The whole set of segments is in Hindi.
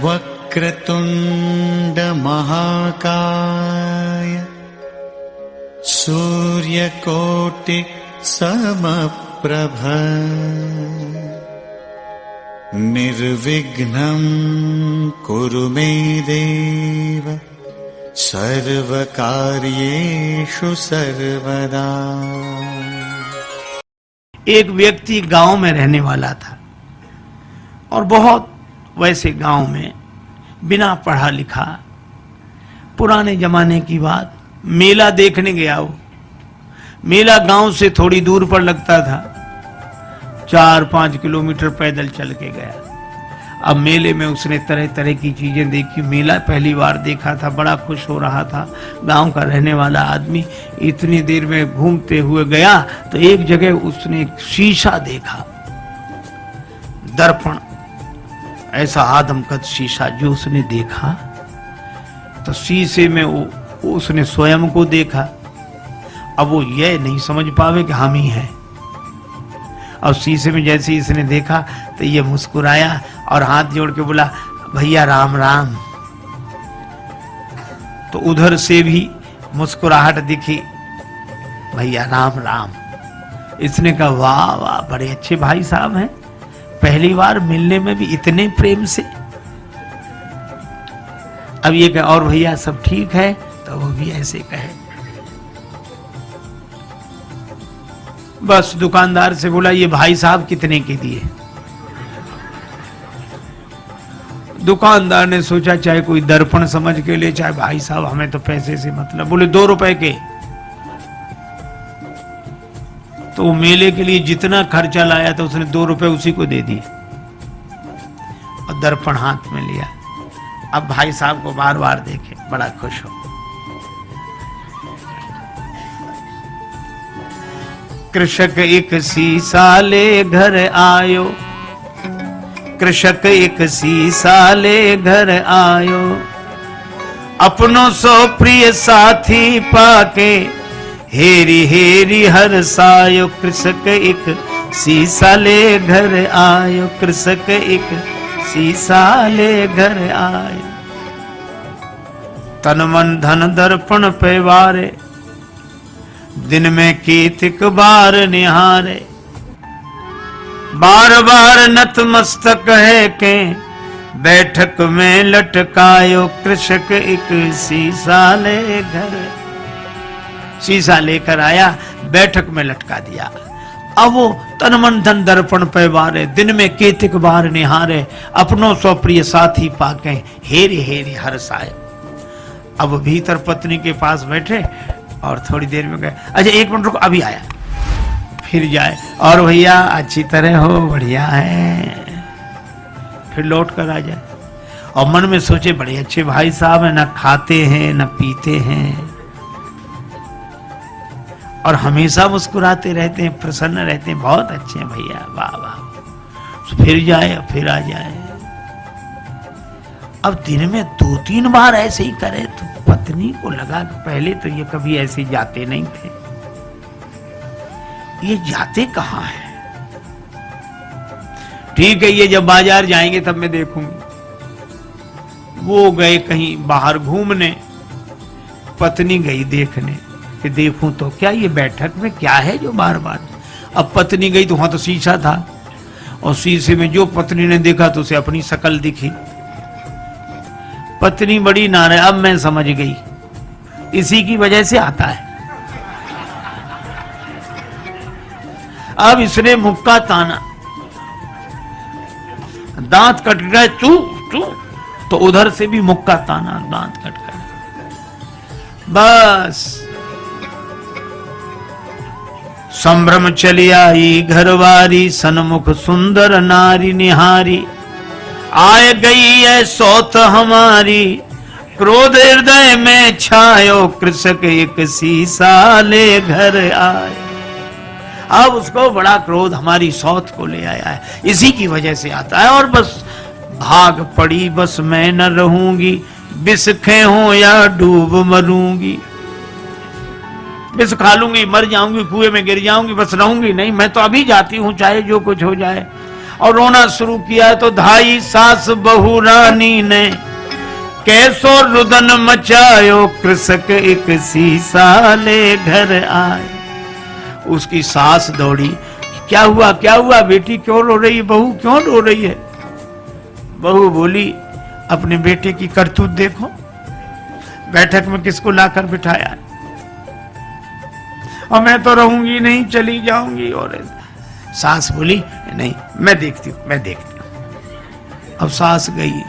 वक्रतुंड महाकाय सूर्यकोटि समप्रभ निर्विघ्नं कुरु मे देव सर्वकार्येषु सर्वदा। एक व्यक्ति गांव में रहने वाला था और बहुत वैसे गांव में बिना पढ़ा लिखा, पुराने जमाने की बात, मेला देखने गया। वो मेला गांव से थोड़ी दूर पर लगता था, 4-5 किलोमीटर पैदल चल के गया। अब मेले में उसने तरह तरह की चीजें देखी। मेला पहली बार देखा था, बड़ा खुश हो रहा था। गांव का रहने वाला आदमी इतनी देर में घूमते हुए गया तो एक जगह उसने एक शीशा देखा, दर्पण, ऐसा आदमकद शीशा जो उसने देखा। तो शीशे में उसने स्वयं को देखा। अब वो ये नहीं समझ पावे कि हम ही हैं। और शीशे में जैसे इसने देखा तो ये मुस्कुराया और हाथ जोड़ के बोला, भैया राम राम। तो उधर से भी मुस्कुराहट दिखी, भैया राम राम। इसने कहा, वाह वाह, बड़े अच्छे भाई साहब हैं, पहली बार मिलने में भी इतने प्रेम से। अब ये कहे, और भैया सब ठीक है? तो वो भी ऐसे कहे। बस दुकानदार से बोला, ये भाई साहब कितने के दिए? दुकानदार ने सोचा चाहे कोई दर्पण समझ के ले, चाहे भाई साहब, हमें तो पैसे से मतलब। बोले 2 रुपए के। तो मेले के लिए जितना खर्चा लाया था उसने 2 रुपए उसी को दे दिए और दर्पण हाथ में लिया। अब भाई साहब को बार बार देखे, बड़ा खुश हो। कृषक एक शीशा ले घर आयो, कृषक एक शीशा ले घर आयो, अपनों सो प्रिय साथी पाके हेरी हेरी हरसायो। कृषक एक शीशा ले घर आयो, कृषक एक शीशा ले घर आयो। तन मन धन दर्पण पे वारे, दिन में कीतिक बार निहारे। बार बार नतमस्तक है के बैठक में लटकायो। कृषक एक शीशा ले घर, शीशा लेकर आया, बैठक में लटका दिया। अब वो तन मन धन दर्पण पे वारे, दिन में कीतिक बार निहारे, अपनों सो प्रिय साथी पाके हेरी हेरी हरसाए। अब भीतर पत्नी के पास बैठे और थोड़ी देर में गए, अच्छा 1 मिनट रुको, अभी आया। फिर जाए, और भैया अच्छी तरह हो, बढ़िया है। फिर लौट कर आ जाए और मन में सोचे, बड़े अच्छे भाई साहब हैं, ना खाते हैं ना पीते हैं और हमेशा मुस्कुराते रहते हैं, प्रसन्न रहते हैं, बहुत अच्छे हैं भैया, वाह वाह। फिर जाए, फिर आ जाए। अब दिन में 2-3 बार ऐसे ही करे तो पत्नी को लगा कि पहले तो ये कभी ऐसे जाते नहीं थे, ये जाते कहाँ हैं? ठीक है, ये जब बाजार जाएंगे तब मैं देखूंगी। वो गए कहीं बाहर घूमने, पत्नी गई देखने कि देखूं तो क्या ये बैठक में क्या है जो बार बार। अब पत्नी गई तो वहां तो शीशा था और शीशे में जो पत्नी ने देखा तो उसे अपनी शक्ल दिखी। पत्नी बड़ी नाराज। अब मैं समझ गई, इसी की वजह से आता है। अब इसने मुक्का ताना, दांत कट गए, चू चू, तो उधर से भी मुक्का ताना, दांत कट गए। बस संभ्रम चली आई घरवारी, सन्मुख सुंदर नारी निहारी। आए गई है सौत हमारी, क्रोध हृदय में छायो। कृषक एक शीशा ले घर आए। अब उसको बड़ा क्रोध हमारी सौत को ले आया है, इसी की वजह से आता है। और बस भाग पड़ी, बस मैं न रहूंगी, बिस्खे हूं या डूब मरूंगी। बिस खा लूंगी, मर जाऊंगी, कुएं में गिर जाऊंगी, बस रहूंगी नहीं, मैं तो अभी जाती हूं चाहे जो कुछ हो जाए। और रोना शुरू किया तो धाई सास बहू रानी ने कैसो रुदन मचायो, कृषक एक सीसा ले घर आए। उसकी सास दौड़ी, क्या हुआ बेटी क्यों रो रही है, बहू क्यों रो रही है? बहू बोली, अपने बेटे की करतूत देखो, बैठक में किसको लाकर बिठाया, और मैं तो रहूंगी नहीं, चली जाऊंगी। और सास बोली, नहीं मैं देखती हूँ। अब सास गई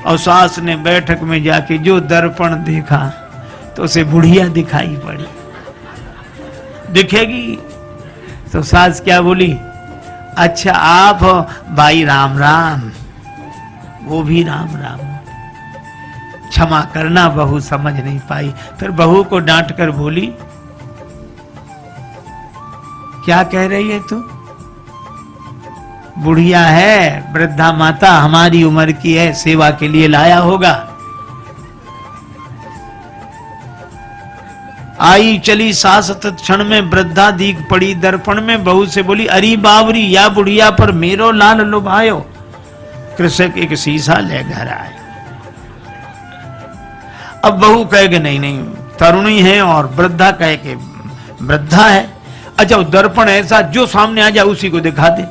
और सास ने बैठक में जाके जो दर्पण देखा तो उसे बुढ़िया दिखाई पड़ी। दिखेगी तो सास क्या बोली, अच्छा आप हो भाई, राम राम। वो भी राम राम। क्षमा करना, बहू समझ नहीं पाई। फिर बहू को डांट कर बोली, क्या कह रही है तू? बुढ़िया है, वृद्धा माता, हमारी उम्र की है, सेवा के लिए लाया होगा। आई चली सास तत्क्षण में वृद्धा दीख पड़ी दर्पण में। बहू से बोली, अरी बावरी, या बुढ़िया पर मेरो लाल लुभायो, कृषक एक सीसा ले घर आए। अब बहू कहे कि नहीं तरुणी है, और वृद्धा कहे कि वृद्धा है। अच्छा दर्पण ऐसा जो सामने आ जाए उसी को दिखा दे।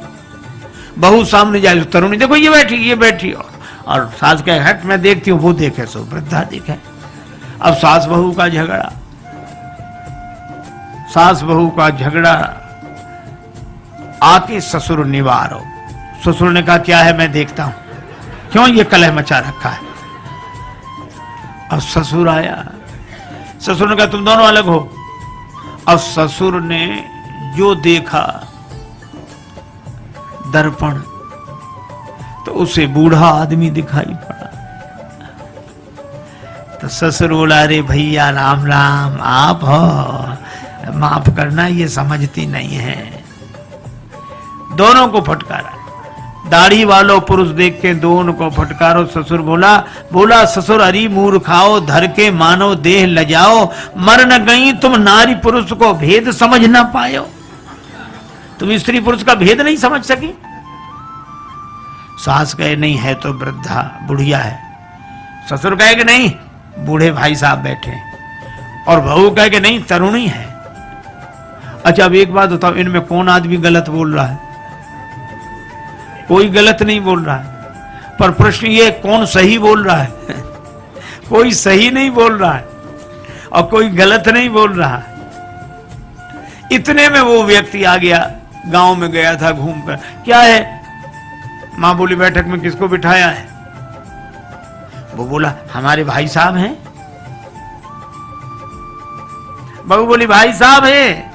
बहू सामने जाए तो तरुणी, देखो ये बैठी और सास कहे हट मैं देखती हूँ, वो देखे सो वृद्धा देखे। अब सास बहू का झगड़ा आके ससुर निवारो। ससुर ने कहा क्या है, मैं देखता हूं, क्यों ये कलह मचा रखा है। अब ससुर आया, ससुर ने कहा तुम दोनों अलग हो। अब ससुर ने जो देखा दर्पण, तो उसे बूढ़ा आदमी दिखाई पड़ा। तो ससुर बोला, अरे भैया राम राम, आप हो, माफ करना, ये समझती नहीं है। दोनों को फटकारा, दाढ़ी वालों पुरुष देख के दोनों को फटकारो। ससुर बोला ससुर, अरी मूर्खाओ, धर के मानो देह लजाओ, मर न गई तुम नारी पुरुष को भेद समझ न पायो। तुम स्त्री पुरुष का भेद नहीं समझ सकी। सास कहे नहीं है तो वृद्धा बुढ़िया है। ससुर कहे कि नहीं बूढ़े भाई साहब बैठे, और बहू कहे कि नहीं तरुणी है। अच्छा अब एक बात बताओ, इनमें कौन आदमी गलत बोल रहा है? कोई गलत नहीं बोल रहा है, पर प्रश्न ये कौन सही बोल रहा है? कोई सही नहीं बोल रहा है और कोई गलत नहीं बोल रहा है। इतने में वो व्यक्ति आ गया, गांव में गया था घूमकर, क्या है? मां बोली बैठक में किसको बिठाया है? वो बोला हमारे भाई साहब हैं। बहू बोली भाई साहब है।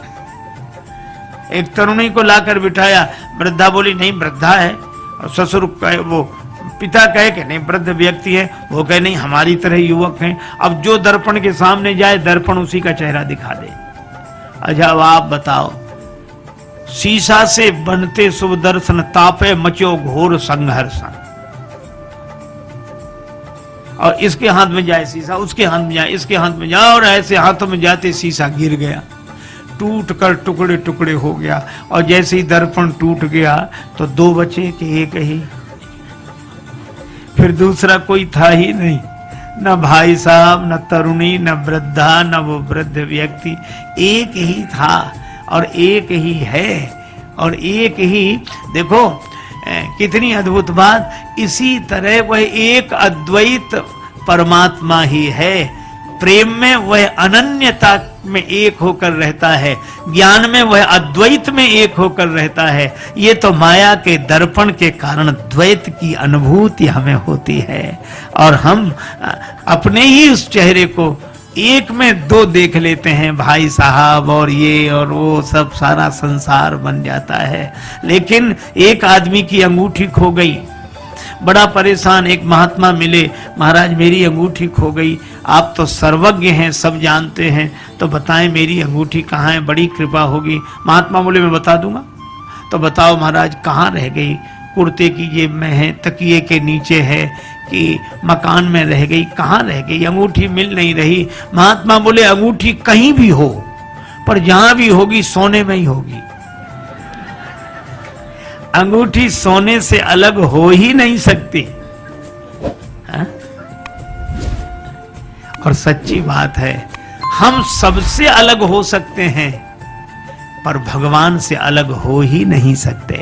एक तरुणी को लाकर बिठाया, वृद्धा बोली नहीं वृद्धा है। और ससुर कहे, वो पिता कहे कि नहीं वृद्ध व्यक्ति है, वो कहे नहीं हमारी तरह युवक हैं। अब जो दर्पण के सामने जाए दर्पण उसी का चेहरा दिखा दे। अच्छा अब आप बताओ, शीशा से बनते शुभ दर्शन, तापे मचो घोर संघर्ष। और इसके हाथ में जाए शीशा, उसके हाथ में जाए, इसके हाथ में जाए, और ऐसे हाथों में जाते शीशा गिर गया, टूट कर टुकड़े टुकड़े हो गया। और जैसे ही दर्पण टूट गया तो दो बचे कि एक ही। फिर दूसरा कोई था ही नहीं, न भाई साहब, न तरुणी, न वृद्धा, न वो वृद्ध व्यक्ति। एक ही था और एक ही है और एक ही। देखो कितनी अद्भुत बात। इसी तरह वह एक अद्वैत परमात्मा ही है। प्रेम में वह अनन्यता में एक होकर रहता है, ज्ञान में वह अद्वैत में एक होकर रहता है। ये तो माया के दर्पण के कारण द्वैत की अनुभूति हमें होती है, और हम अपने ही उस चेहरे को एक में दो देख लेते हैं, भाई साहब और ये और वो, सब सारा संसार बन जाता है। लेकिन एक आदमी की अंगूठी खो गई, बड़ा परेशान। एक महात्मा मिले, महाराज मेरी अंगूठी खो गई, आप तो सर्वज्ञ हैं, सब जानते हैं, तो बताएं मेरी अंगूठी कहाँ है, बड़ी कृपा होगी। महात्मा बोले मैं बता दूंगा। तो बताओ महाराज कहाँ रह गई? कुर्ते की जेब में है, तकिए के नीचे है, कि मकान में रह गई, कहाँ रह गई? अंगूठी मिल नहीं रही। महात्मा बोले अंगूठी कहीं भी हो, पर जहां भी होगी सोने में ही होगी। अंगूठी सोने से अलग हो ही नहीं सकती। हा? और सच्ची बात है, हम सबसे अलग हो सकते हैं पर भगवान से अलग हो ही नहीं सकते।